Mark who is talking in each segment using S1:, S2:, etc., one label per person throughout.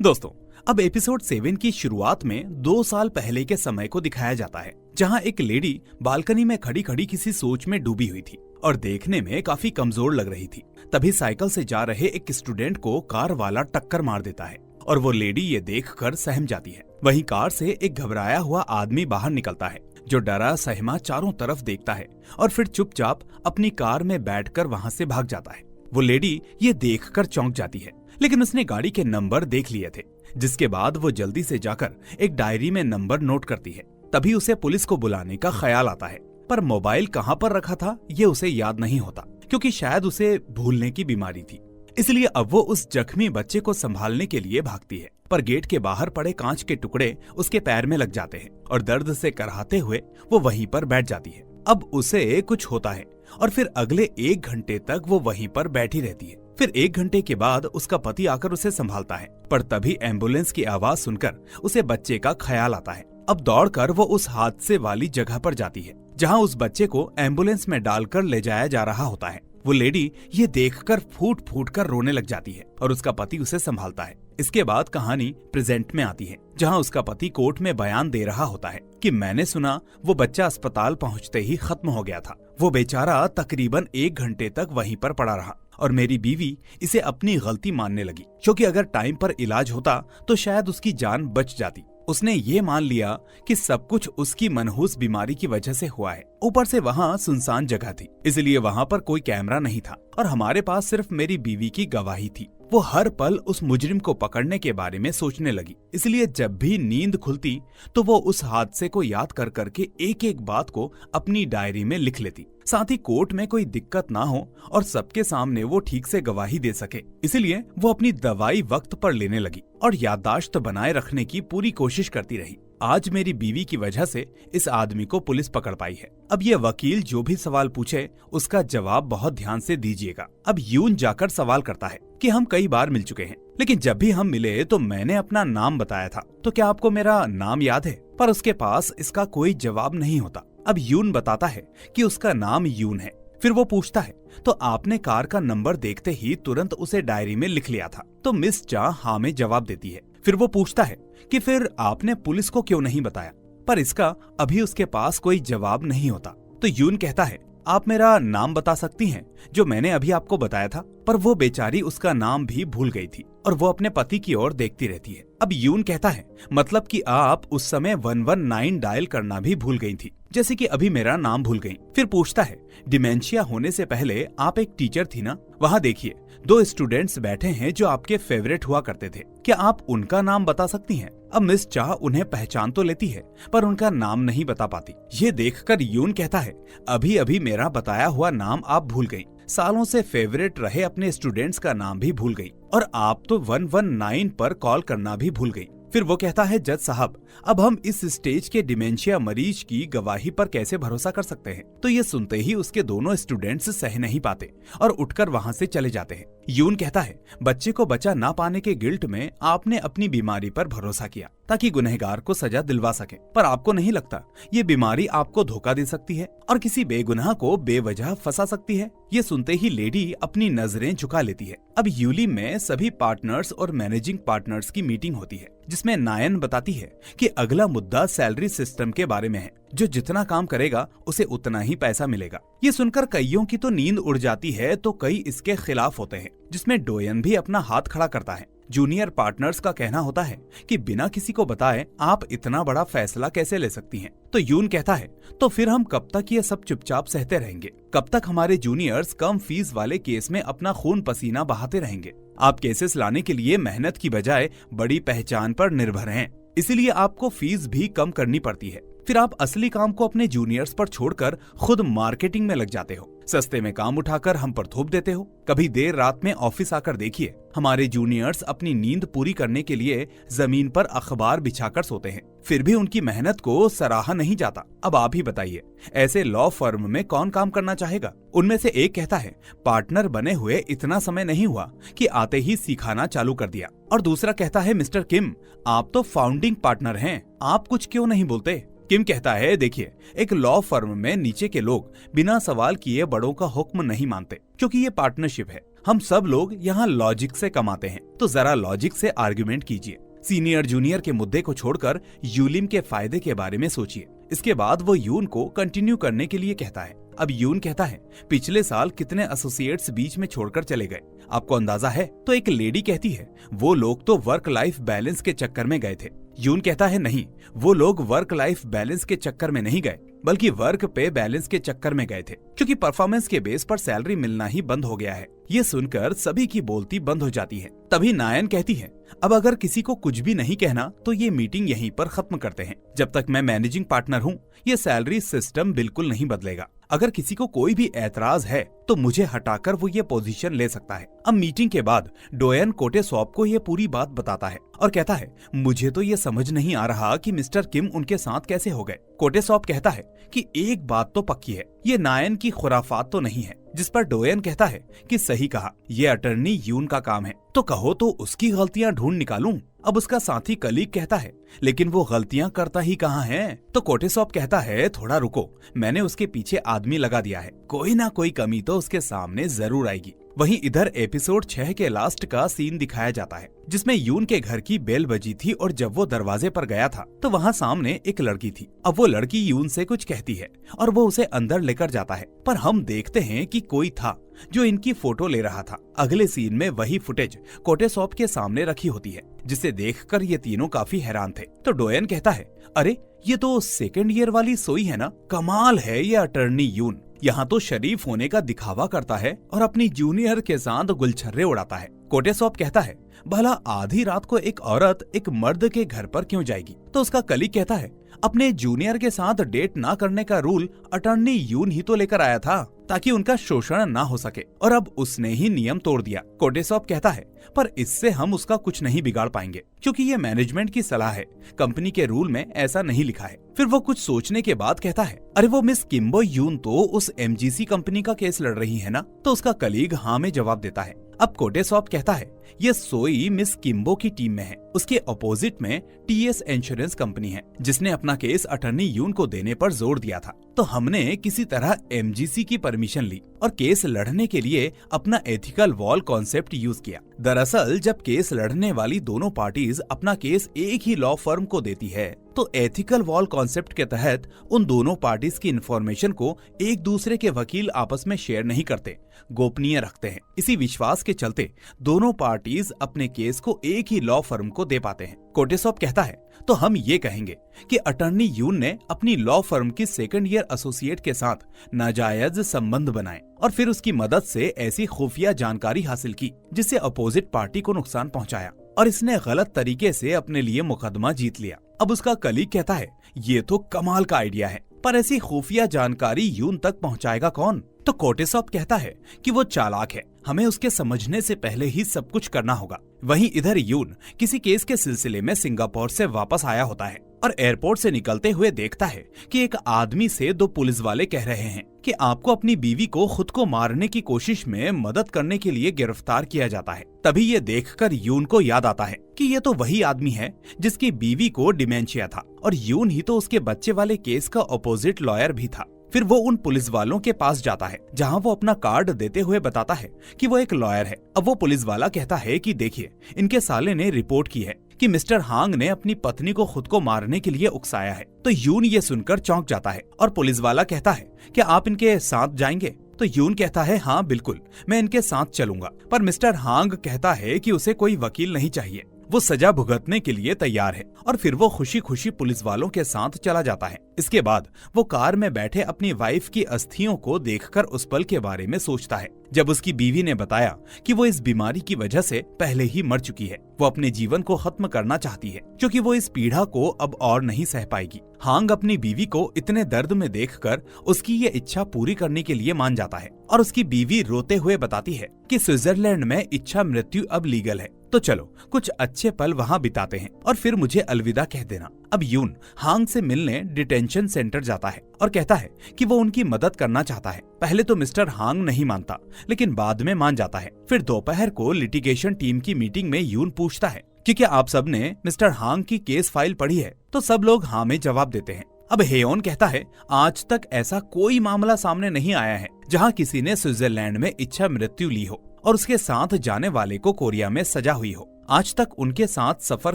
S1: दोस्तों, अब एपिसोड 7 की शुरुआत में 2 साल पहले के समय को दिखाया जाता है, जहां एक लेडी बालकनी में खड़ी खड़ी किसी सोच में डूबी हुई थी और देखने में काफी कमजोर लग रही थी। तभी साइकिल से जा रहे एक स्टूडेंट को कार वाला टक्कर मार देता है और वो लेडी ये देखकर सहम जाती है। वहीं कार से एक घबराया हुआ आदमी बाहर निकलता है, जो डरा सहमा चारों तरफ देखता है और फिर चुपचाप अपनी कार में बैठकर वहां से भाग जाता है। वो लेडी ये देखकर चौंक जाती है, लेकिन उसने गाड़ी के नंबर देख लिए थे, जिसके बाद वो जल्दी से जाकर एक डायरी में नंबर नोट करती है। तभी उसे पुलिस को बुलाने का ख्याल आता है, पर मोबाइल कहाँ पर रखा था ये उसे याद नहीं होता, क्योंकि शायद उसे भूलने की बीमारी थी। इसलिए अब वो उस जख्मी बच्चे को संभालने के लिए भागती है, पर गेट के बाहर पड़े कांच के टुकड़े उसके पैर में लग जाते हैं और दर्द से कराहते हुए वो वहीं पर बैठ जाती है। अब उसे कुछ होता है और फिर अगले 1 घंटे तक वो वहीं पर बैठी रहती है। फिर 1 घंटे के बाद उसका पति आकर उसे संभालता है, पर तभी एम्बुलेंस की आवाज सुनकर उसे बच्चे का ख्याल आता है। अब दौड़कर वो उस हादसे वाली जगह पर जाती है, जहां उस बच्चे को एम्बुलेंस में डालकर ले जाया जा रहा होता है। वो लेडी ये देखकर फूट फूट कर रोने लग जाती है और उसका पति उसे संभालता है। इसके बाद कहानी प्रेजेंट में आती है, जहां उसका पति कोर्ट में बयान दे रहा होता है कि मैंने सुना वो बच्चा अस्पताल पहुंचते ही खत्म हो गया था। वो बेचारा तकरीबन 1 घंटे तक वहीं पर पड़ा रहा और मेरी बीवी इसे अपनी गलती मानने लगी, क्योंकि अगर टाइम पर इलाज होता तो शायद उसकी जान बच जाती। उसने ये मान लिया कि सब कुछ उसकी मनहूस बीमारी की वजह से हुआ है। ऊपर से वहाँ सुनसान जगह थी, इसलिए वहाँ पर कोई कैमरा नहीं था और हमारे पास सिर्फ मेरी बीवी की गवाही थी। वो हर पल उस मुजरिम को पकड़ने के बारे में सोचने लगी, इसलिए जब भी नींद खुलती तो वो उस हादसे को याद कर करके एक एक बात को अपनी डायरी में लिख लेती। साथ ही कोर्ट में कोई दिक्कत ना हो और सबके सामने वो ठीक से गवाही दे सके, इसलिए वो अपनी दवाई वक्त पर लेने लगी और याददाश्त बनाए रखने की पूरी कोशिश करती रही। आज मेरी बीवी की वजह से इस आदमी को पुलिस पकड़ पाई है। अब ये वकील जो भी सवाल पूछे उसका जवाब बहुत ध्यान से दीजिएगा। अब यून जाकर सवाल करता है कि हम कई बार मिल चुके हैं, लेकिन जब भी हम मिले तो मैंने अपना नाम बताया था, तो क्या आपको मेरा नाम याद है? पर उसके पास इसका कोई जवाब नहीं होता। अब यून बताता है कि उसका नाम यून है। फिर वो पूछता है, तो आपने कार का नंबर देखते ही तुरंत उसे डायरी में लिख लिया था? तो मिस चा हाँ में जवाब देती है। फिर वो पूछता है कि फिर आपने पुलिस को क्यों नहीं बताया? पर इसका अभी उसके पास कोई जवाब नहीं होता। तो यून कहता है, आप मेरा नाम बता सकती हैं जो मैंने अभी आपको बताया था? पर वो बेचारी उसका नाम भी भूल गई थी और वो अपने पति की ओर देखती रहती है। अब यून कहता है, मतलब कि आप उस समय 119 डायल करना भी भूल गई थी, जैसे कि अभी मेरा नाम भूल गई। फिर पूछता है, डिमेंशिया होने से पहले आप एक टीचर थी ना? वहाँ देखिए 2 स्टूडेंट्स बैठे हैं जो आपके फेवरेट हुआ करते थे, क्या आप उनका नाम बता सकती हैं? अब मिस चाह उन्हें पहचान तो लेती है, पर उनका नाम नहीं बता पाती। ये देखकर यून कहता है, अभी अभी मेरा बताया हुआ नाम आप भूल गई, सालों से फेवरेट रहे अपने स्टूडेंट्स का नाम भी भूल गई और आप तो 119 पर कॉल करना भी भूल गई। फिर वो कहता है, जज साहब, अब हम इस स्टेज के डिमेंशिया मरीज की गवाही पर कैसे भरोसा कर सकते हैं? तो ये सुनते ही उसके दोनों स्टूडेंट्स सह नहीं पाते और उठकर वहाँ से चले जाते हैं। यून कहता है, बच्चे को बचा ना पाने के गिल्ट में आपने अपनी बीमारी पर भरोसा किया ताकि गुनहगार को सजा दिलवा सके, पर आपको नहीं लगता ये बीमारी आपको धोखा दे सकती है और किसी बेगुनाह को बेवजह फंसा सकती है? ये सुनते ही लेडी अपनी नजरें झुका लेती है। अब यूली में सभी पार्टनर्स और मैनेजिंग पार्टनर्स की मीटिंग होती है, जिसमें नायन बताती है कि अगला मुद्दा सैलरी सिस्टम के बारे में है, जो जितना काम करेगा उसे उतना ही पैसा मिलेगा। ये सुनकर कईयों की तो नींद उड़ जाती है तो कई इसके खिलाफ होते हैं, जिसमें डोयन भी अपना हाथ खड़ा करता है। जूनियर पार्टनर्स का कहना होता है कि बिना किसी को बताए आप इतना बड़ा फैसला कैसे ले सकती हैं? तो यून कहता है, तो फिर हम कब तक ये सब चुपचाप सहते रहेंगे? कब तक हमारे जूनियर्स कम फीस वाले केस में अपना खून पसीना बहाते रहेंगे? आप केसेस लाने के लिए मेहनत की बजाय बड़ी पहचान पर निर्भर हैं, इसीलिए आपको फीस भी कम करनी पड़ती है। फिर आप असली काम को अपने जूनियर्स पर छोड़कर खुद मार्केटिंग में लग जाते हो, सस्ते में काम उठाकर हम पर थोप देते हो। कभी देर रात में ऑफिस आकर देखिए, हमारे जूनियर्स अपनी नींद पूरी करने के लिए जमीन पर अखबार बिछाकर सोते हैं, फिर भी उनकी मेहनत को सराहा नहीं जाता। अब आप ही बताइए, ऐसे लॉ फर्म में कौन काम करना चाहेगा? उनमें से एक कहता है, पार्टनर बने हुए इतना समय नहीं हुआ कि आते ही सिखाना चालू कर दिया, और दूसरा कहता है, मिस्टर किम, आप तो फाउंडिंग पार्टनर हैं, आप कुछ क्यों नहीं बोलते? किम कहता है, देखिए, एक लॉ फर्म में नीचे के लोग बिना सवाल किए बड़ों का हुक्म नहीं मानते, क्योंकि ये पार्टनरशिप है। हम सब लोग यहाँ लॉजिक से कमाते हैं, तो जरा लॉजिक से आर्ग्यूमेंट कीजिए। सीनियर जूनियर के मुद्दे को छोड़कर यूलिम के फायदे के बारे में सोचिए। इसके बाद वो यून को कंटिन्यू करने के लिए कहता है। अब यून कहता है, पिछले साल कितने एसोसिएट्स बीच में छोड़कर चले गए, आपको अंदाजा है? तो एक लेडी कहती है, वो लोग तो वर्क लाइफ बैलेंस के चक्कर में गए थे। यून कहता है, नहीं, वो लोग वर्क लाइफ बैलेंस के चक्कर में नहीं गए, बल्कि वर्क पे बैलेंस के चक्कर में गए थे, क्योंकि परफॉर्मेंस के बेस पर सैलरी मिलना ही बंद हो गया है। ये सुनकर सभी की बोलती बंद हो जाती है। तभी नायन कहती है, अब अगर किसी को कुछ भी नहीं कहना तो ये मीटिंग यहीं पर खत्म करते हैं। जब तक मैं मैनेजिंग पार्टनर हूँ, ये सैलरी सिस्टम बिल्कुल नहीं बदलेगा। अगर किसी को कोई भी ऐतराज है तो मुझे हटाकर वो ये पोजीशन ले सकता है। अब मीटिंग के बाद डोयन कोटेसॉप को ये पूरी बात बताता है और कहता है, मुझे तो ये समझ नहीं आ रहा कि मिस्टर किम उनके साथ कैसे हो गए। कोटेसॉप कहता है कि एक बात तो पक्की है, ये नायन की खुराफात तो नहीं है। जिस पर डोयन कहता है कि सही कहा, ये अटर्नी यून का काम है, तो कहो तो उसकी गलतियां ढूंढ निकालूं। अब उसका साथी कलीग कहता है, लेकिन वो गलतियां करता ही कहाँ है? तो कोटेसॉप कहता है, थोड़ा रुको, मैंने उसके पीछे आदमी लगा दिया है, कोई ना कोई कमी तो उसके सामने जरूर आएगी। वहीं इधर एपिसोड 6 के लास्ट का सीन दिखाया जाता है, जिसमें यून के घर की बेल बजी थी और जब वो दरवाजे पर गया था तो वहाँ सामने एक लड़की थी। अब वो लड़की यून से कुछ कहती है और वो उसे अंदर लेकर जाता है, पर हम देखते हैं कि कोई था जो इनकी फोटो ले रहा था। अगले सीन में वही फुटेज कोटेसॉप के सामने रखी होती है, जिसे देखकर ये तीनों काफी हैरान थे। तो डोयन कहता है, अरे ये तो सेकेंड ईयर वाली सोई है ना, कमाल है ये अटर्नी यून, यहाँ तो शरीफ होने का दिखावा करता है और अपनी जूनियर के साथ गुलछर्रे उड़ाता है। कोटेसॉप कहता है, भला आधी रात को एक औरत एक मर्द के घर पर क्यों जाएगी? तो उसका कलीग कहता है, अपने जूनियर के साथ डेट ना करने का रूल अटर्नी यून ही तो लेकर आया था, ताकि उनका शोषण ना हो सके, और अब उसने ही नियम तोड़ दिया। कोटेसॉप कहता है, पर इससे हम उसका कुछ नहीं बिगाड़ पाएंगे, क्योंकि ये मैनेजमेंट की सलाह है, कंपनी के रूल में ऐसा नहीं लिखा है। फिर वो कुछ सोचने के बाद कहता है, अरे वो मिस किम्बो यून तो उस एमजीसी कंपनी का केस लड़ रही है ना? तो उसका कलीग हाँ में जवाब देता है। अब कोटेसॉप कहता है, ये सोई मिस किम्बो की टीम में है, उसके अपोजिट में टीएस इंश्योरेंस कंपनी है, जिसने अपना केस अटर्नी यून को देने पर जोर दिया था। तो हमने किसी तरह एमजीसी की परमिशन ली और केस लड़ने के लिए अपना एथिकल वॉल कॉन्सेप्ट यूज किया। दरअसल जब केस लड़ने वाली दोनों पार्टीज अपना केस एक ही लॉ फर्म को देती है, तो एथिकल वॉल कॉन्सेप्ट के तहत उन दोनों पार्टीज की इन्फॉर्मेशन को एक दूसरे के वकील आपस में शेयर नहीं करते, गोपनीय रखते हैं। इसी विश्वास के चलते दोनों पार्टीज अपने केस को एक ही लॉ फर्म को दे पाते हैं। कोटेसॉप कहता है, तो हम ये कहेंगे कि अटर्नी यून ने अपनी लॉ फर्म की सेकंड ईयर एसोसिएट के साथ नाजायज संबंध बनाए और फिर उसकी मदद से ऐसी खुफिया जानकारी हासिल की जिससे अपोजिट पार्टी को नुकसान पहुंचाया, और इसने गलत तरीके से अपने लिए मुकदमा जीत लिया। अब उसका कलीग कहता है, ये तो कमाल का आइडिया है, पर ऐसी खुफिया जानकारी यून तक पहुंचाएगा कौन? तो कोटेसॉप कहता है कि वो चालाक है, हमें उसके समझने से पहले ही सब कुछ करना होगा। वहीं इधर यून किसी केस के सिलसिले में सिंगापुर से वापस आया होता है और एयरपोर्ट से निकलते हुए देखता है कि एक आदमी से दो पुलिस वाले कह रहे हैं कि आपको अपनी बीवी को खुद को मारने की कोशिश में मदद करने के लिए गिरफ्तार किया जाता है। तभी ये देखकर यून को याद आता है कि ये तो वही आदमी है जिसकी बीवी को डिमेंशिया था, और यून ही तो उसके बच्चे वाले केस का अपोजिट लॉयर भी था। फिर वो उन पुलिस वालों के पास जाता है जहां वो अपना कार्ड देते हुए बताता है कि वो एक लॉयर है। अब वो पुलिस वाला कहता है कि देखिए, इनके साले ने रिपोर्ट की है कि मिस्टर हांग ने अपनी पत्नी को खुद को मारने के लिए उकसाया है। तो यून ये सुनकर चौंक जाता है और पुलिस वाला कहता है कि आप इनके साथ जाएंगे? तो यून कहता है, हाँ बिल्कुल, मैं इनके साथ चलूंगा। पर मिस्टर हांग कहता है कि उसे कोई वकील नहीं चाहिए, वो सजा भुगतने के लिए तैयार है, और फिर वो खुशी खुशी पुलिस वालों के साथ चला जाता है। इसके बाद वो कार में बैठे अपनी वाइफ की अस्थियों को देखकर उस पल के बारे में सोचता है जब उसकी बीवी ने बताया कि वो इस बीमारी की वजह से पहले ही मर चुकी है। वो अपने जीवन को खत्म करना चाहती है क्योंकि वो इस पीड़ा को अब और नहीं सह पाएगी। हांग अपनी बीवी को इतने दर्द में देखकर उसकी ये इच्छा पूरी करने के लिए मान जाता है, और उसकी बीवी रोते हुए बताती है कि स्विट्जरलैंड में इच्छा मृत्यु अब लीगल है, तो चलो कुछ अच्छे पल वहाँ बिताते हैं और फिर मुझे अलविदा कह देना। अब यून हांग से मिलने डिटेंशन सेंटर जाता है और कहता है कि वो उनकी मदद करना चाहता है। पहले तो मिस्टर हांग नहीं मानता, लेकिन बाद में मान जाता है। फिर दोपहर को लिटिगेशन टीम की मीटिंग में यून पूछता है कि क्या आप सबने मिस्टर हांग की केस फाइल पढ़ी है? तो सब लोग हाँ में जवाब देते हैं। अब हेयोन कहता है, आज तक ऐसा कोई मामला सामने नहीं आया है जहां किसी ने स्विट्जरलैंड में इच्छा मृत्यु ली हो, और उसके साथ जाने वाले को कोरिया में सजा हुई हो। आज तक उनके साथ सफर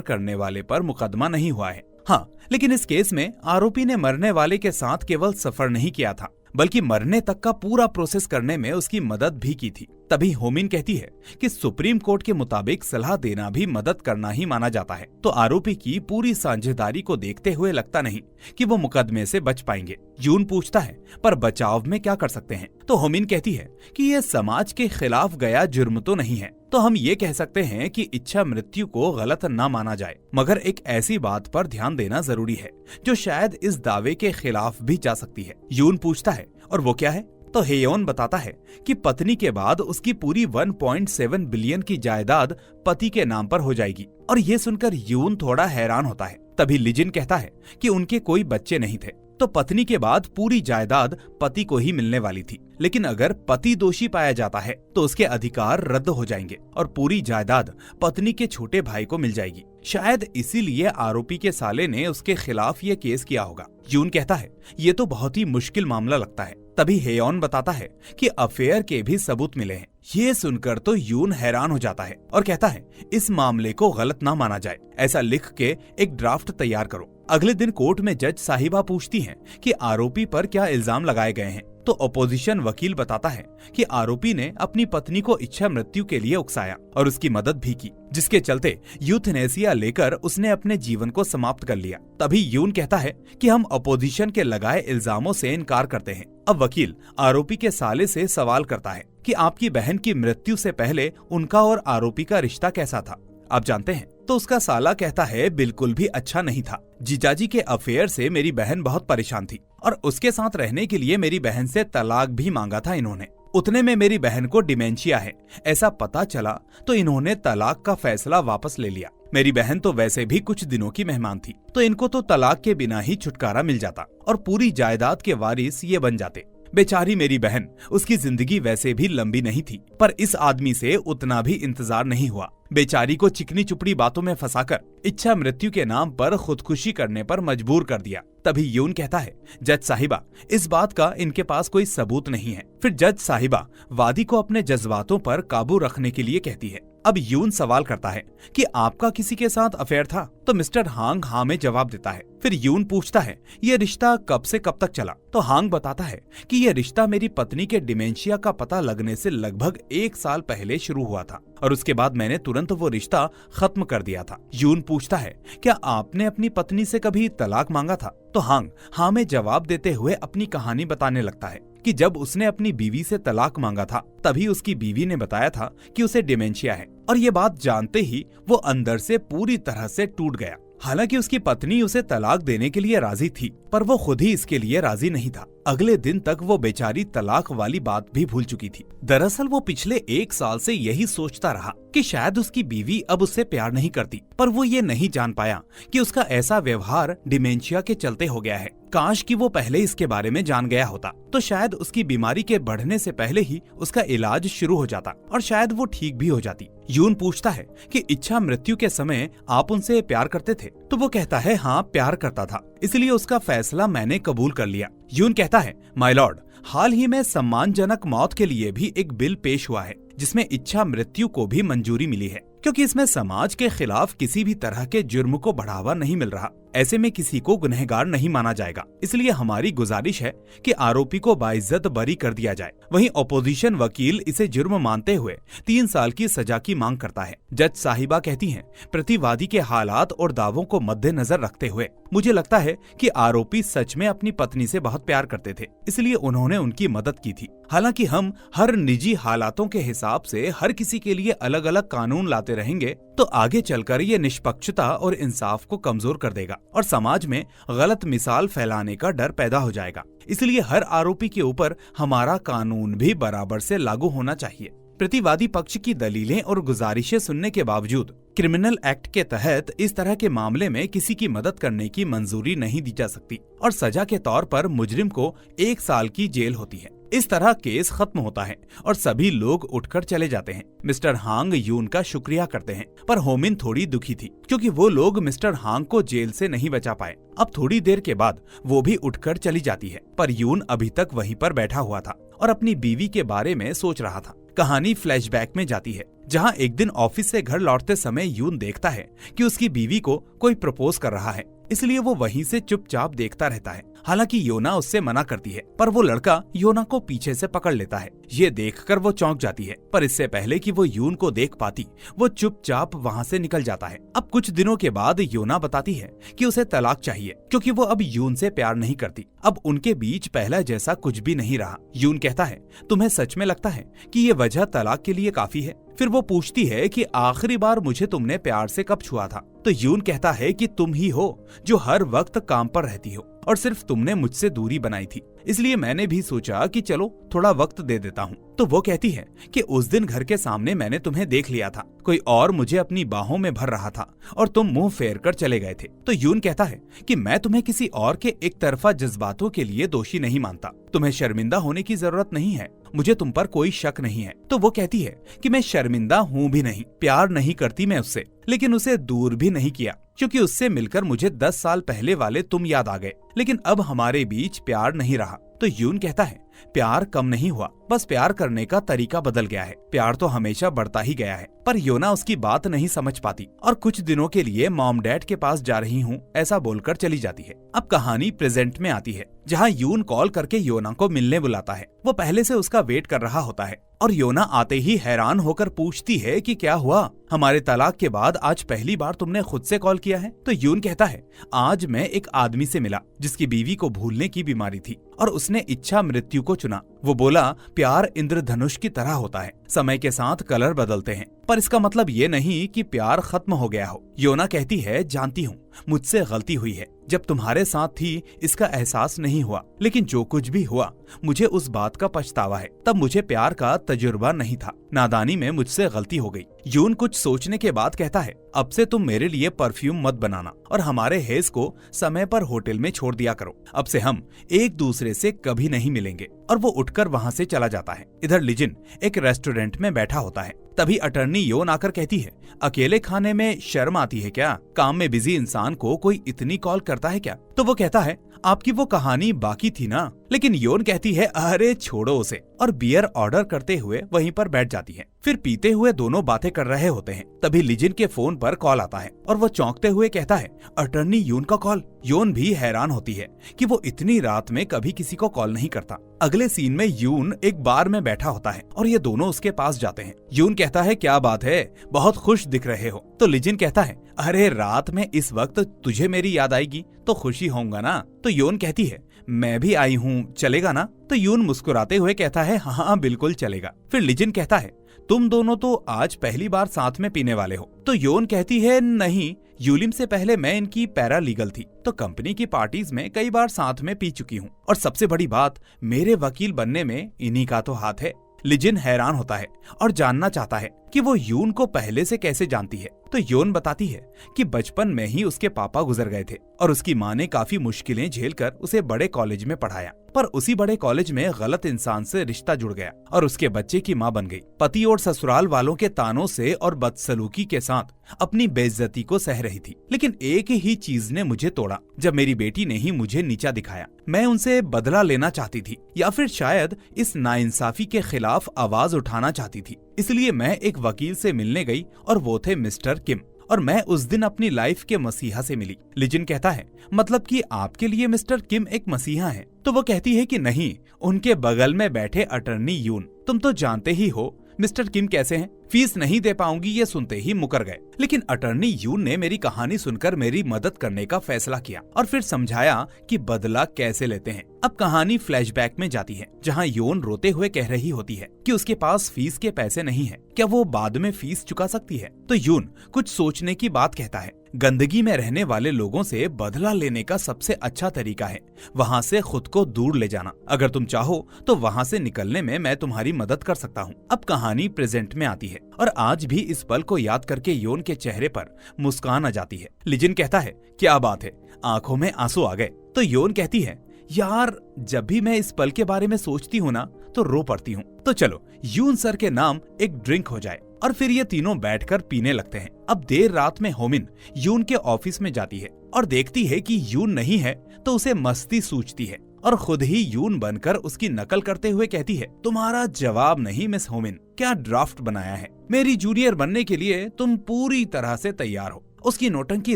S1: करने वाले पर मुकदमा नहीं हुआ है। हाँ, लेकिन इस केस में आरोपी ने मरने वाले के साथ केवल सफर नहीं किया था, बल्कि मरने तक का पूरा प्रोसेस करने में उसकी मदद भी की थी। तभी होमिन कहती है कि सुप्रीम कोर्ट के मुताबिक सलाह देना भी मदद करना ही माना जाता है। तो आरोपी की पूरी साझेदारी को देखते हुए लगता नहीं कि वो मुकदमे से बच पाएंगे। यून पूछता है, पर बचाव में क्या कर सकते हैं? तो होमिन कहती है कि ये समाज के खिलाफ गया जुर्म तो नहीं है, तो हम ये कह सकते हैं कि इच्छा मृत्यु को गलत न माना जाए, मगर एक ऐसी बात पर ध्यान देना जरूरी है जो शायद इस दावे के खिलाफ भी जा सकती है। यून पूछता है, और वो क्या है? तो हेयोन बताता है कि पत्नी के बाद उसकी पूरी 1.7 बिलियन की जायदाद पति के नाम पर हो जाएगी। और ये सुनकर यून थोड़ा हैरान होता है। तभी लिजिन कहता है कि उनके कोई बच्चे नहीं थे, तो पत्नी के बाद पूरी जायदाद पति को ही मिलने वाली थी। लेकिन अगर पति दोषी पाया जाता है तो उसके अधिकार रद्द हो जाएंगे और पूरी जायदाद पत्नी के छोटे भाई को मिल जाएगी। शायद इसीलिए आरोपी के साले ने उसके खिलाफ ये केस किया होगा। यून कहता है, ये तो बहुत ही मुश्किल मामला लगता है। तभी हेयोन बताता है कि अफेयर के भी सबूत मिले हैं। ये सुनकर तो यून हैरान हो जाता है और कहता है, इस मामले को गलत ना माना जाए, ऐसा लिख के एक ड्राफ्ट तैयार करो। अगले दिन कोर्ट में जज साहिबा पूछती हैं कि आरोपी पर क्या इल्जाम लगाए गए हैं। तो अपोजिशन वकील बताता है कि आरोपी ने अपनी पत्नी को इच्छा मृत्यु के लिए उकसाया और उसकी मदद भी की, जिसके चलते यूथनेसिया लेकर उसने अपने जीवन को समाप्त कर लिया। तभी यून कहता है कि हम अपोजिशन के लगाए इल्जामों से इनकार करते हैं। अब वकील आरोपी के साले से सवाल करता है कि आपकी बहन की मृत्यु से पहले उनका और आरोपी का रिश्ता कैसा था? आप जानते हैं? तो उसका साला कहता है, बिल्कुल भी अच्छा नहीं था। जीजाजी के अफेयर से मेरी बहन बहुत परेशान थी और उसके साथ रहने के लिए मेरी बहन से तलाक भी मांगा था इन्होंने। उतने में मेरी बहन को डिमेंशिया है ऐसा पता चला तो इन्होंने तलाक का फैसला वापस ले लिया। मेरी बहन तो वैसे भी कुछ दिनों की मेहमान थी, तो इनको तो तलाक के बिना ही छुटकारा मिल जाता और पूरी जायदाद के वारिस ये बन जाते। बेचारी मेरी बहन, उसकी जिंदगी वैसे भी लंबी नहीं थी, पर इस आदमी से उतना भी इंतजार नहीं हुआ। बेचारी को चिकनी चुपड़ी बातों में फंसाकर इच्छा मृत्यु के नाम पर खुदकुशी करने पर मजबूर कर दिया। तभी यून कहता है, जज साहिबा, इस बात का इनके पास कोई सबूत नहीं है। फिर जज साहिबा वादी को अपने जज्बातों पर काबू रखने के लिए कहती है। अब यून सवाल करता है कि आपका किसी के साथ अफेयर था? तो मिस्टर हांग हाँ में जवाब देता है। फिर यून पूछता है, ये रिश्ता कब से कब तक चला? तो हांग बताता है कि यह रिश्ता मेरी पत्नी के डिमेंशिया का पता लगने से लगभग 1 साल पहले शुरू हुआ था और उसके बाद मैंने तुरंत वो रिश्ता खत्म कर दिया था। यून पूछता है, क्या आपने अपनी पत्नी से कभी तलाक मांगा था? तो हांग हाँ में जवाब देते हुए अपनी कहानी बताने लगता है कि जब उसने अपनी बीवी से तलाक मांगा था तभी उसकी बीवी ने बताया था कि उसे डिमेंशिया है और ये बात जानते ही वो अंदर से पूरी तरह से टूट गया। हालांकि उसकी पत्नी उसे तलाक देने के लिए राजी थी, पर वो खुद ही इसके लिए राजी नहीं था। अगले दिन तक वो बेचारी तलाक वाली बात भी भूल चुकी थी। दरअसल वो पिछले 1 साल से यही सोचता रहा कि शायद उसकी बीवी अब उससे प्यार नहीं करती, पर वो ये नहीं जान पाया कि उसका ऐसा व्यवहार डिमेंशिया के चलते हो गया है। काश कि वो पहले इसके बारे में जान गया होता तो शायद उसकी बीमारी के बढ़ने से पहले ही उसका इलाज शुरू हो जाता और शायद वो ठीक भी हो जाती। यून पूछता है कि इच्छा मृत्यु के समय आप उनसे प्यार करते थे? तो वो कहता है, हाँ प्यार करता था, इसलिए उसका फैसला मैंने कबूल कर लिया। यून कहता है, माय लॉर्ड, हाल ही में सम्मानजनक मौत के लिए भी एक बिल पेश हुआ है जिसमें इच्छा मृत्यु को भी मंजूरी मिली है, क्योंकि इसमें समाज के खिलाफ किसी भी तरह के जुर्म को बढ़ावा नहीं मिल रहा। ऐसे में किसी को गुनहगार नहीं माना जाएगा। इसलिए हमारी गुजारिश है कि आरोपी को बाइज्जत बरी कर दिया जाए। वहीं अपोजिशन वकील इसे जुर्म मानते हुए 3 साल की सजा की मांग करता है। जज साहिबा कहती हैं, प्रतिवादी के हालात और दावों को मद्देनजर रखते हुए मुझे लगता है कि आरोपी सच में अपनी पत्नी से बहुत प्यार करते थे, इसलिए उन्होंने उनकी मदद की थी। हालांकि हम हर निजी हालातों के हिसाब से हर किसी के लिए अलग अलग कानून लाते रहेंगे तो आगे चलकर ये निष्पक्षता और इंसाफ को कमजोर कर देगा और समाज में गलत मिसाल फैलाने का डर पैदा हो जाएगा। इसलिए हर आरोपी के ऊपर हमारा कानून भी बराबर से लागू होना चाहिए। प्रतिवादी पक्ष की दलीलें और गुजारिशें सुनने के बावजूद क्रिमिनल एक्ट के तहत इस तरह के मामले में किसी की मदद करने की मंजूरी नहीं दी जा सकती और सजा के तौर पर मुजरिम को 1 साल की जेल होती है। इस तरह केस खत्म होता है और सभी लोग उठकर चले जाते हैं। मिस्टर हांग यून का शुक्रिया करते हैं, पर होमिन थोड़ी दुखी थी क्योंकि वो लोग मिस्टर हांग को जेल से नहीं बचा पाए। अब थोड़ी देर के बाद वो भी उठकर चली जाती है, पर यून अभी तक वहीं पर बैठा हुआ था और अपनी बीवी के बारे में सोच रहा था। कहानी फ्लैशबैक में जाती है, जहां एक दिन ऑफिस से घर लौटते समय यून देखता है कि उसकी बीवी को कोई प्रपोज कर रहा है, इसलिए वो वहीं से चुपचाप देखता रहता है। हालांकि योना उससे मना करती है, पर वो लड़का योना को पीछे से पकड़ लेता है। ये देखकर वो चौंक जाती है, पर इससे पहले कि वो यून को देख पाती, वो चुपचाप वहाँ से निकल जाता है। अब कुछ दिनों के बाद योना बताती है कि उसे तलाक चाहिए, क्योंकि वो अब यून से प्यार नहीं करती। अब उनके बीच पहला जैसा कुछ भी नहीं रहा। यून कहता है, तुम्हें सच में लगता है कि ये वजह तलाक के लिए काफी है? फिर वो पूछती है कि आखिरी बार मुझे तुमने प्यार से कब छुआ था? तो यून कहता है कि तुम ही हो जो हर वक्त काम पर रहती हो और सिर्फ तुमने मुझसे दूरी बनाई थी, इसलिए मैंने भी सोचा कि चलो थोड़ा वक्त दे देता हूँ। तो वो कहती है कि उस दिन घर के सामने मैंने तुम्हें देख लिया था, कोई और मुझे अपनी बाहों में भर रहा था और तुम मुंह फेर कर चले गए थे। तो यून कहता है कि मैं तुम्हें किसी और के एक तरफा जज्बातों के लिए दोषी नहीं मानता, तुम्हें शर्मिंदा होने की जरूरत नहीं है, मुझे तुम पर कोई शक नहीं है। तो वो कहती है कि मैं शर्मिंदा हूँ भी नहीं, प्यार नहीं करती मैं उससे, लेकिन उसे दूर भी नहीं किया, क्योंकि उससे मिलकर मुझे 10 साल पहले वाले तुम याद आ गए, लेकिन अब हमारे बीच प्यार नहीं रहा। तो यून कहता है, प्यार कम नहीं हुआ, बस प्यार करने का तरीका बदल गया है, प्यार तो हमेशा बढ़ता ही गया है। पर योना उसकी बात नहीं समझ पाती और कुछ दिनों के लिए मॉम डैड के पास जा रही हूँ ऐसा बोलकर चली जाती है। अब कहानी प्रेजेंट में आती है, जहाँ यून कॉल करके योना को मिलने बुलाता है। वो पहले से उसका वेट कर रहा होता है और योना आते ही हैरान होकर पूछती है कि क्या हुआ, हमारे तलाक के बाद आज पहली बार तुमने खुद से कॉल किया है? तो यून कहता है, आज मैं एक आदमी से मिला जिसकी बीवी को भूलने की बीमारी थी और उसने इच्छा मृत्यु को चुना। वो बोला, प्यार इंद्रधनुष की तरह होता है, समय के साथ कलर बदलते हैं, पर इसका मतलब ये नहीं कि प्यार खत्म हो गया हो। योना कहती है, जानती हूँ मुझसे गलती हुई है, जब तुम्हारे साथ थी इसका एहसास नहीं हुआ, लेकिन जो कुछ भी हुआ मुझे उस बात का पछतावा है। तब मुझे प्यार का तजुर्बा नहीं था, नादानी में मुझसे गलती हो गई। यून कुछ सोचने के बाद कहता है, अब से तुम मेरे लिए परफ्यूम मत बनाना और हमारे हेज को समय पर होटल में छोड़ दिया करो। अब से हम एक दूसरे से कभी नहीं मिलेंगे। और वो उठकर वहाँ से चला जाता है। इधर लिजिन एक रेस्टोरेंट में बैठा होता है। तभी अटर्नी योन आकर कहती है, अकेले खाने में शर्म आती है क्या? काम में बिजी इंसान को कोई इतनी कॉल करता है क्या? तो वो कहता है, आपकी वो कहानी बाकी थी ना। लेकिन योन कहती है, अरे छोड़ो उसे, और बियर ऑर्डर करते हुए वहीं पर बैठ जाती है। फिर पीते हुए दोनों बातें कर रहे होते हैं। तभी लिजिन के फोन पर कॉल आता है और वो चौंकते हुए कहता है, अटर्नी योन का कॉल। योन भी हैरान होती है कि वो इतनी रात में कभी किसी को कॉल नहीं करता। अगले सीन में यून एक बार में बैठा होता है और ये दोनों उसके पास जाते हैं। यून कहता है, क्या बात है, बहुत खुश दिख रहे हो। तो लिजिन कहता है, अरे रात में इस वक्त तुझे मेरी याद आएगी तो खुशी होऊंगा ना। तो योन कहती है, मैं भी आई हूँ, चलेगा ना? तो यून मुस्कुराते हुए कहता है, हाँ बिल्कुल चलेगा। फिर लिजिन कहता है, तुम दोनों तो आज पहली बार साथ में पीने वाले हो। तो योन कहती है, नहीं, यूलिम से पहले मैं इनकी पैरा लीगल थी, तो कंपनी की पार्टीज में कई बार साथ में पी चुकी हूँ, और सबसे बड़ी बात, मेरे वकील बनने में इन्हीं का तो हाथ है। लिजिन हैरान होता है और जानना चाहता है कि वो यून को पहले से कैसे जानती है। तो योन बताती है कि बचपन में ही उसके पापा गुजर गए थे और उसकी माँ ने काफी मुश्किलें झेलकर उसे बड़े कॉलेज में पढ़ाया, पर उसी बड़े कॉलेज में गलत इंसान से रिश्ता जुड़ गया और उसके बच्चे की माँ बन गई। पति और ससुराल वालों के तानों से और बदसलूकी के साथ अपनी बेइज्जती को सह रही थी, लेकिन एक ही चीज ने मुझे तोड़ा, जब मेरी बेटी ने ही मुझे नीचा दिखाया। मैं उनसे बदला लेना चाहती थी, या फिर शायद इस नाइंसाफी के खिलाफ आवाज उठाना चाहती थी। इसलिए मैं एक वकील से मिलने गई और वो थे मिस्टर किम, और मैं उस दिन अपनी लाइफ के मसीहा से मिली। लिजिन कहता है, मतलब कि आपके लिए मिस्टर किम एक मसीहा है? तो वो कहती है कि नहीं, उनके बगल में बैठे अटर्नी यून। तुम तो जानते ही हो मिस्टर किम कैसे हैं, फीस नहीं दे पाऊंगी ये सुनते ही मुकर गए। लेकिन अटर्नी यून ने मेरी कहानी सुनकर मेरी मदद करने का फैसला किया और फिर समझाया कि बदला कैसे लेते हैं। अब कहानी फ्लैशबैक में जाती है, जहां योन रोते हुए कह रही होती है कि उसके पास फीस के पैसे नहीं है, क्या वो बाद में फीस चुका सकती है? तो यून कुछ सोचने की बात कहता है, गंदगी में रहने वाले लोगों से बदला लेने का सबसे अच्छा तरीका है वहाँ से खुद को दूर ले जाना। अगर तुम चाहो तो वहाँ से निकलने में मैं तुम्हारी मदद कर सकता हूँ। अब कहानी प्रेजेंट में आती है और आज भी इस पल को याद करके योन के चेहरे पर मुस्कान आ जाती है। लिजिन कहता है, क्या बात है, आंखों में आंसू आ गए। तो योन कहती है, यार जब भी मैं इस पल के बारे में सोचती हूँ ना तो रो पड़ती हूँ। तो चलो यून सर के नाम एक ड्रिंक हो जाए। और फिर ये तीनों बैठकर पीने लगते हैं। अब देर रात में होमिन यून के ऑफिस में जाती है और देखती है कि यून नहीं है तो उसे मस्ती सूझती है और खुद ही यून बनकर उसकी नकल करते हुए कहती है, तुम्हारा जवाब नहीं मिस होमिन, क्या ड्राफ्ट बनाया है। मेरी जूनियर बनने के लिए तुम पूरी तरह से तैयार हो। उसकी नौटंकी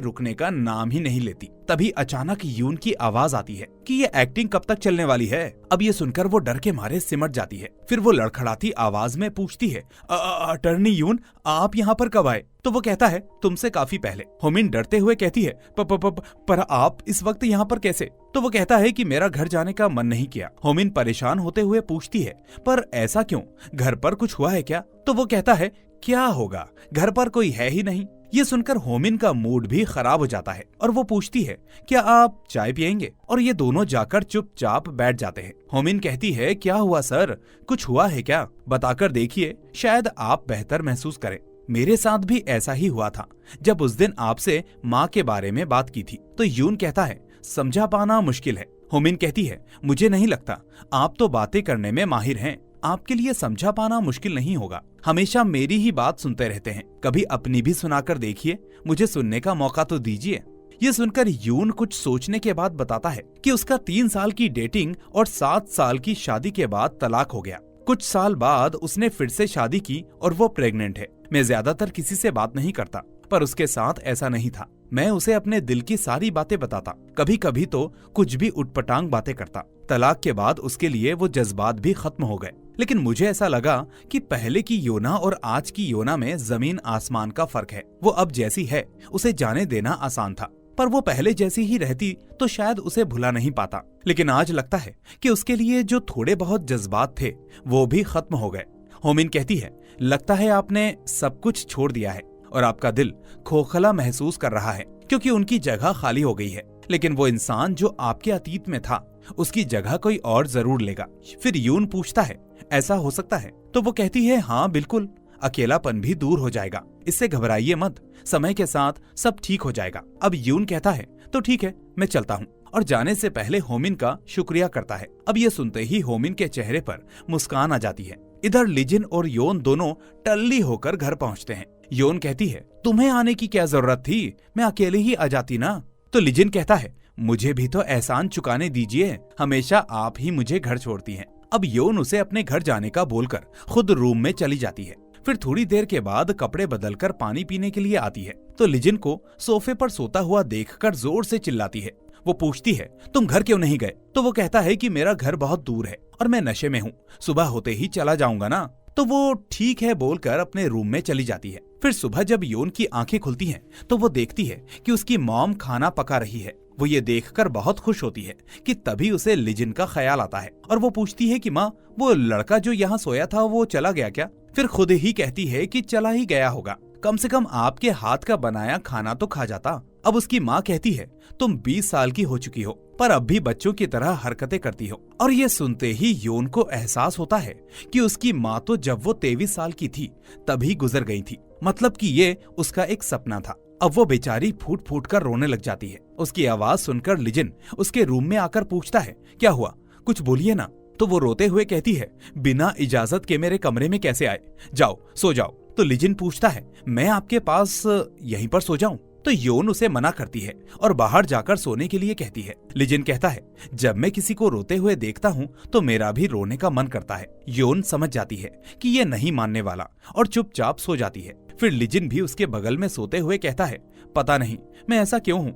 S1: रुकने का नाम ही नहीं लेती। तभी अचानक यून की आवाज आती है कि ये एक्टिंग कब तक चलने वाली है। अब ये सुनकर वो डर के मारे सिमट जाती है। फिर वो लड़खड़ाती आवाज में पूछती है, अटर्नी यून, आप यहाँ पर कब आए? तो वो कहता है, तुमसे काफी पहले। होमिन डरते हुए कहती है, पर आप इस वक्त यहाँ पर कैसे? तो वो कहता है कि मेरा घर जाने का मन नहीं किया। होमिन परेशान होते हुए पूछती है, पर ऐसा क्यों? घर पर कुछ हुआ है क्या? तो वो कहता है, क्या होगा, घर पर कोई है ही नहीं। ये सुनकर होमिन का मूड भी खराब हो जाता है और वो पूछती है, क्या आप चाय पियेंगे? और ये दोनों जाकर चुपचाप बैठ जाते हैं। होमिन कहती है, क्या हुआ सर, कुछ हुआ है क्या? बताकर देखिए, शायद आप बेहतर महसूस करें। मेरे साथ भी ऐसा ही हुआ था जब उस दिन आपसे माँ के बारे में बात की थी। तो यून कहता है, समझा पाना मुश्किल है। होमिन कहती है, मुझे नहीं लगता, आप तो बातें करने में माहिर हैं, आपके लिए समझा पाना मुश्किल नहीं होगा। हमेशा मेरी ही बात सुनते रहते हैं, कभी अपनी भी सुनाकर देखिए, मुझे सुनने का मौका तो दीजिए। ये सुनकर यून कुछ सोचने के बाद बताता है कि उसका 3 साल की डेटिंग और 7 साल की शादी के बाद तलाक हो गया। कुछ साल बाद उसने फिर से शादी की और वो प्रेग्नेंट है। मैं ज्यादातर किसी से बात नहीं करता, पर उसके साथ ऐसा नहीं था। मैं उसे अपने दिल की सारी बातें बताता, कभी कभी तो कुछ भी उटपटांग बातें करता। तलाक के बाद उसके लिए वो जज्बात भी खत्म हो गए, लेकिन मुझे ऐसा लगा कि पहले की योना और आज की योना में जमीन आसमान का फर्क है। वो अब जैसी है उसे जाने देना आसान था, पर वो पहले जैसी ही रहती तो शायद उसे भुला नहीं पाता। लेकिन आज लगता है कि उसके लिए जो थोड़े बहुत जज्बात थे वो भी खत्म हो गए। होमिन कहती है, लगता है आपने सब कुछ छोड़ दिया है और आपका दिल खोखला महसूस कर रहा है क्योंकि उनकी जगह खाली हो गई है। लेकिन वो इंसान जो आपके अतीत में था उसकी जगह कोई और जरूर लेगा। फिर यून पूछता है, ऐसा हो सकता है? तो वो कहती है, हाँ बिल्कुल, अकेलापन भी दूर हो जाएगा, इससे घबराइए मत, समय के साथ सब ठीक हो जाएगा। अब यून कहता है, तो ठीक है, मैं चलता हूँ, और जाने से पहले होमिन का शुक्रिया करता है। अब ये सुनते ही होमिन के चेहरे पर मुस्कान आ जाती है। इधर लिजिन और योन दोनों टल्ली होकर घर पहुँचते हैं। योन कहती है, तुम्हें आने की क्या जरूरत थी, मैं अकेले ही आ जाती ना। तो लिजिन कहता है, मुझे भी तो एहसान चुकाने दीजिए, हमेशा आप ही मुझे घर छोड़ती हैं। अब योन उसे अपने घर जाने का बोलकर खुद रूम में चली जाती है। फिर थोड़ी देर के बाद कपड़े बदलकर पानी पीने के लिए आती है तो लिजिन को सोफे पर सोता हुआ देखकर जोर से चिल्लाती है। वो पूछती है, तुम घर क्यों नहीं गए? तो वो कहता है कि मेरा घर बहुत दूर है और मैं नशे में हूँ, सुबह होते ही चला जाऊंगा ना। तो वो ठीक है बोलकर अपने रूम में चली जाती है। फिर सुबह जब योन की आंखें खुलती हैं तो वो देखती है कि उसकी मॉम खाना पका रही है। वो ये देखकर बहुत खुश होती है कि तभी उसे लिजिन का ख्याल आता है और वो पूछती है कि माँ, वो लड़का जो यहाँ सोया था वो चला गया क्या? फिर खुद ही कहती है कि चला ही गया होगा, कम से कम आपके हाथ का बनाया खाना तो खा जाता। अब उसकी माँ कहती है, तुम 20 साल की हो चुकी हो पर अब भी बच्चों की तरह हरकतें करती हो। और ये सुनते ही योन को एहसास होता है कि उसकी माँ तो जब वो 23 साल की थी तभी गुजर गई थी, मतलब कि ये उसका एक सपना था। अब वो बेचारी फूट फूट कर रोने लग जाती है। उसकी आवाज सुनकर लिजिन उसके रूम में आकर पूछता है, क्या हुआ, कुछ बोलिए ना। तो वो रोते हुए कहती है, बिना इजाजत के मेरे कमरे में कैसे आए, जाओ सो जाओ। तो लिजिन पूछता है, मैं आपके पास यहीं पर सो जाऊं? तो योन उसे मना करती है और बाहर जाकर सोने के लिए कहती है। लिजिन कहता है, जब मैं किसी को रोते हुए देखता हूँ तो मेरा भी रोने का मन करता है। योन समझ जाती है कि ये नहीं मानने वाला और चुपचाप सो जाती है। फिर लिजिन भी उसके बगल में सोते हुए कहता है, पता नहीं मैं ऐसा क्यों हूँ।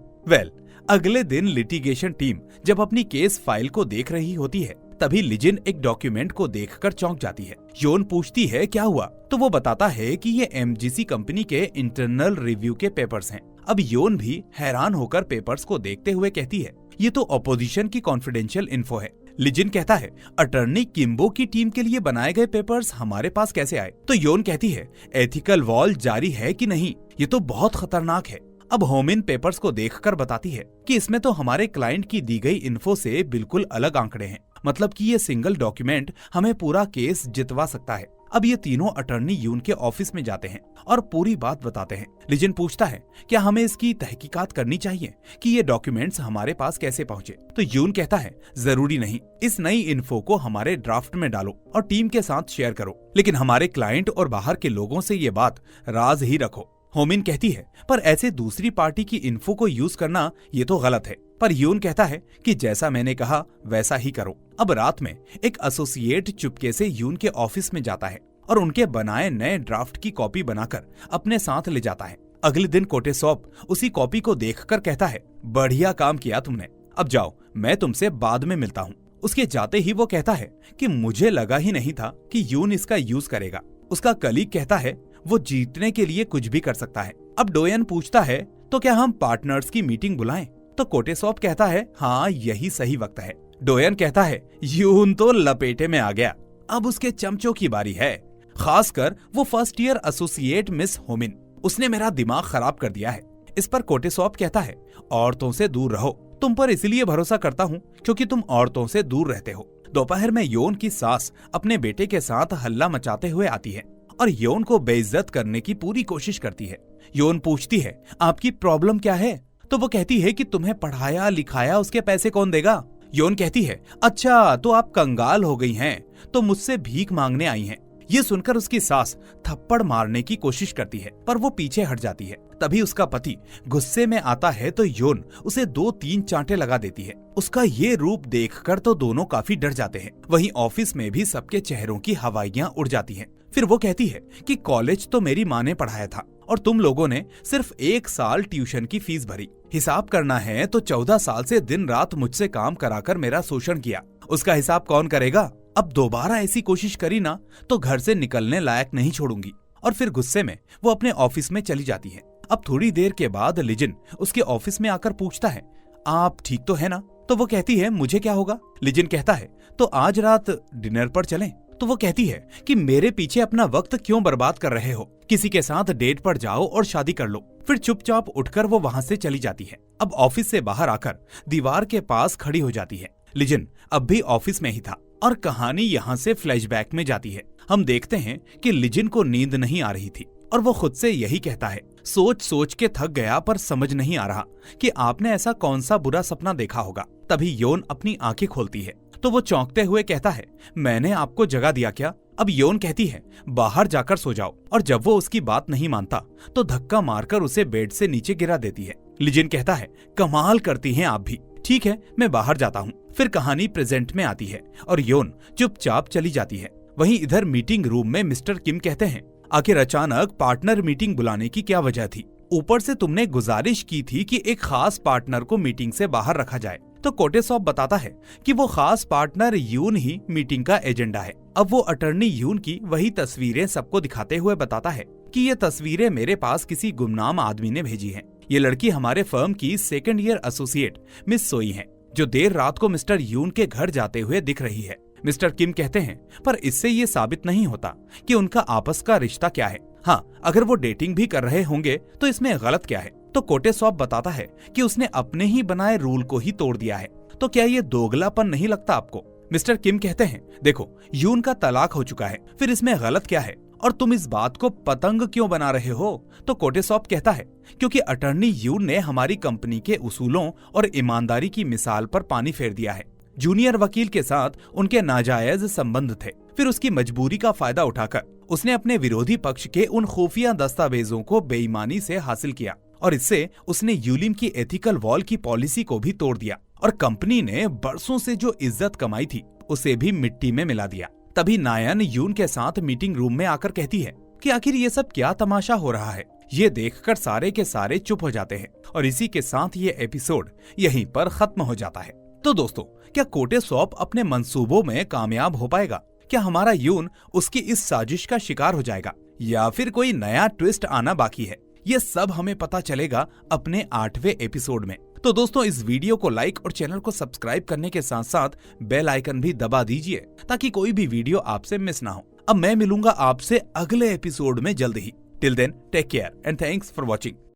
S1: अगले दिन लिटिगेशन टीम जब अपनी केस फाइल को देख रही होती है तभी लिजिन एक डॉक्यूमेंट को देखकर चौंक जाती है। योन पूछती है, क्या हुआ? तो वो बताता है कि ये एमजीसी कंपनी के इंटरनल रिव्यू के पेपर्स हैं। अब योन भी हैरान होकर पेपर्स को देखते हुए कहती है, ये तो अपोजिशन की कॉन्फिडेंशियल इन्फो है। लिजिन कहता है, अटर्नी किम्बो की टीम के लिए बनाए गए पेपर्स हमारे पास कैसे आए? तो योन कहती है, एथिकल वॉल जारी है कि नहीं, ये तो बहुत खतरनाक है। अब होमिन पेपर्स को देखकर बताती है कि इसमें तो हमारे क्लाइंट की दी गई इन्फो से बिल्कुल अलग आंकड़े हैं, मतलब कि ये सिंगल डॉक्यूमेंट हमें पूरा केस जितवा सकता है। अब ये तीनों अटर्नी यून के ऑफिस में जाते हैं और पूरी बात बताते हैं। लिजिन पूछता है, क्या हमें इसकी तहकीकात करनी चाहिए कि ये डॉक्यूमेंट्स हमारे पास कैसे पहुँचे? तो यून कहता है, जरूरी नहीं, इस नई इन्फो को हमारे ड्राफ्ट में डालो और टीम के साथ शेयर करो, लेकिन हमारे क्लाइंट और बाहर के लोगों से ये बात राज ही रखो। होमिन कहती है, पर ऐसे दूसरी पार्टी की इन्फो को यूज करना ये तो गलत है। पर यून कहता है कि जैसा मैंने कहा वैसा ही करो। अब रात में एक एसोसिएट चुपके से यून के ऑफिस में जाता है और उनके बनाए नए ड्राफ्ट की कॉपी बनाकर अपने साथ ले जाता है। अगले दिन कोटेसॉप उसी कॉपी को देखकर कहता है, बढ़िया काम किया तुमने, अब जाओ, मैं तुमसे बाद में मिलता हूँ। उसके जाते ही वो कहता है कि मुझे लगा ही नहीं था कि यून इसका यूज करेगा। उसका कलीग कहता है वो जीतने के लिए कुछ भी कर सकता है। अब डोयन पूछता है, तो क्या हम पार्टनर्स की मीटिंग बुलाएं? तो कोटेसॉप कहता है, हाँ यही सही वक्त है। डोयन कहता है, यून तो लपेटे में आ गया, अब उसके चमचों की बारी है, खासकर वो first year associate miss hominin, उसने मेरा दिमाग खराब कर दिया है। इस पर कोटेसॉप कहता है, औरतों से दूर रहो, तुम पर इसलिए भरोसा करता हूँ क्योंकि तुम औरतों से दूर रहते हो। दोपहर में योन की सास अपने बेटे के साथ हल्ला मचाते हुए आती है और योन को बेइज्जत करने की पूरी कोशिश करती है। योन पूछती है, आपकी प्रॉब्लम क्या है? तो वो कहती है कि तुम्हें पढ़ाया लिखाया उसके पैसे कौन देगा? योन कहती है, अच्छा तो आप कंगाल हो गई हैं, तो मुझसे भीख मांगने आई हैं। ये सुनकर उसकी सास थप्पड़ मारने की कोशिश करती है पर वो पीछे हट जाती है। तभी उसका पति गुस्से में आता है तो योन उसे 2-3 चांटे लगा देती है। उसका ये रूप देखकर तो दोनों काफी डर जाते हैं। वहीं ऑफिस में भी सबके चेहरों की हवाइयां उड़ जाती हैं। फिर वो कहती है कि कॉलेज तो मेरी माँ ने पढ़ाया था और तुम लोगों ने सिर्फ 1 साल ट्यूशन की फीस भरी। हिसाब करना है तो 14 साल से दिन रात मुझसे काम कराकर मेरा शोषण किया, उसका हिसाब कौन करेगा? अब दोबारा ऐसी कोशिश करी ना तो घर से निकलने लायक नहीं छोड़ूंगी। और फिर गुस्से में वो अपने ऑफिस में चली जाती है। अब थोड़ी देर के बाद लिजिन उसके ऑफिस में आकर पूछता है, आप ठीक तो है ना? तो वो कहती है, मुझे क्या होगा? लिजिन कहता है, तो आज रात डिनर पर चलें? तो वो कहती है कि मेरे पीछे अपना वक्त क्यों बर्बाद कर रहे हो, किसी के साथ डेट पर जाओ और शादी कर लो। फिर चुपचाप उठकर वो वहाँ से चली जाती है। अब ऑफिस से बाहर आकर दीवार के पास खड़ी हो जाती है। लिजिन अब भी ऑफिस में ही था और कहानी यहाँ से फ्लैशबैक में जाती है। हम देखते हैं कि लिजिन को नींद नहीं आ रही थी और वो खुद से यही कहता है, सोच सोच के थक गया पर समझ नहीं आ रहा कि आपने ऐसा कौन सा बुरा सपना देखा होगा। तभी योन अपनी आंखें खोलती है तो वो चौंकते हुए कहता है, मैंने आपको जगा दिया क्या? अब योन कहती है, बाहर जाकर सो जाओ। और जब वो उसकी बात नहीं मानता तो धक्का मारकर उसे बेड से नीचे गिरा देती है। लिजिन कहता है, कमाल करती हैं आप भी, ठीक है मैं बाहर जाता हूँ। फिर कहानी प्रेजेंट में आती है और योन चुपचाप चली जाती है। वहीं इधर मीटिंग रूम में मिस्टर किम कहते हैं, आखिर अचानक पार्टनर मीटिंग बुलाने की क्या वजह थी? ऊपर से तुमने गुजारिश की थी कि एक खास पार्टनर को मीटिंग से बाहर रखा जाए। तो कोटेसॉप बताता है कि वो खास पार्टनर यून ही मीटिंग का एजेंडा है। अब वो अटर्नी यून की वही तस्वीरें सबको दिखाते हुए बताता है कि ये तस्वीरें मेरे पास किसी गुमनाम आदमी ने भेजी हैं। ये लड़की हमारे फर्म की 2nd ईयर एसोसिएट मिस सोई है, जो देर रात को मिस्टर यून के घर जाते हुए दिख रही है। मिस्टर किम कहते हैं, पर इससे ये साबित नहीं होता कि उनका आपस का रिश्ता क्या है। हाँ, अगर वो डेटिंग भी कर रहे होंगे तो इसमें गलत क्या है? तो कोटेसॉप बताता है कि उसने अपने ही बनाए रूल को ही तोड़ दिया है। तो क्या ये दोगलापन नहीं लगता आपको? मिस्टर किम कहते हैं, देखो यून का तलाक हो चुका है, फिर इसमें गलत क्या है और तुम इस बात को पतंग क्यों बना रहे हो? तो कोटेसॉप कहता है, क्योंकि अटर्नी यून ने हमारी कंपनी के उसूलों और ईमानदारी की मिसाल पर पानी फेर दिया है। जूनियर वकील के साथ उनके नाजायज संबंध थे, फिर उसकी मजबूरी का फायदा उठाकर उसने अपने विरोधी पक्ष के उन खुफिया दस्तावेजों को बेईमानी से हासिल किया और इससे उसने यूलिम की एथिकल वॉल की पॉलिसी को भी तोड़ दिया और कंपनी ने बरसों से जो इज्जत कमाई थी उसे भी मिट्टी में मिला दिया। तभी नायन यून के साथ मीटिंग रूम में आकर कहती है कि आखिर ये सब क्या तमाशा हो रहा है। ये देखकर सारे के सारे चुप हो जाते हैं और इसी के साथ ये एपिसोड यहीं पर खत्म हो जाता है। तो दोस्तों, क्या कोटेसॉप अपने मंसूबों में कामयाब हो पाएगा? क्या हमारा यून उसकी इस साजिश का शिकार हो जाएगा या फिर कोई नया ट्विस्ट आना बाकी है? ये सब हमें पता चलेगा अपने 8वें एपिसोड में। तो दोस्तों, इस वीडियो को लाइक और चैनल को सब्सक्राइब करने के साथ साथ बेल आइकन भी दबा दीजिए ताकि कोई भी वीडियो आपसे मिस ना हो। अब मैं मिलूंगा आपसे अगले एपिसोड में जल्द ही। Till then take care and thanks for watching.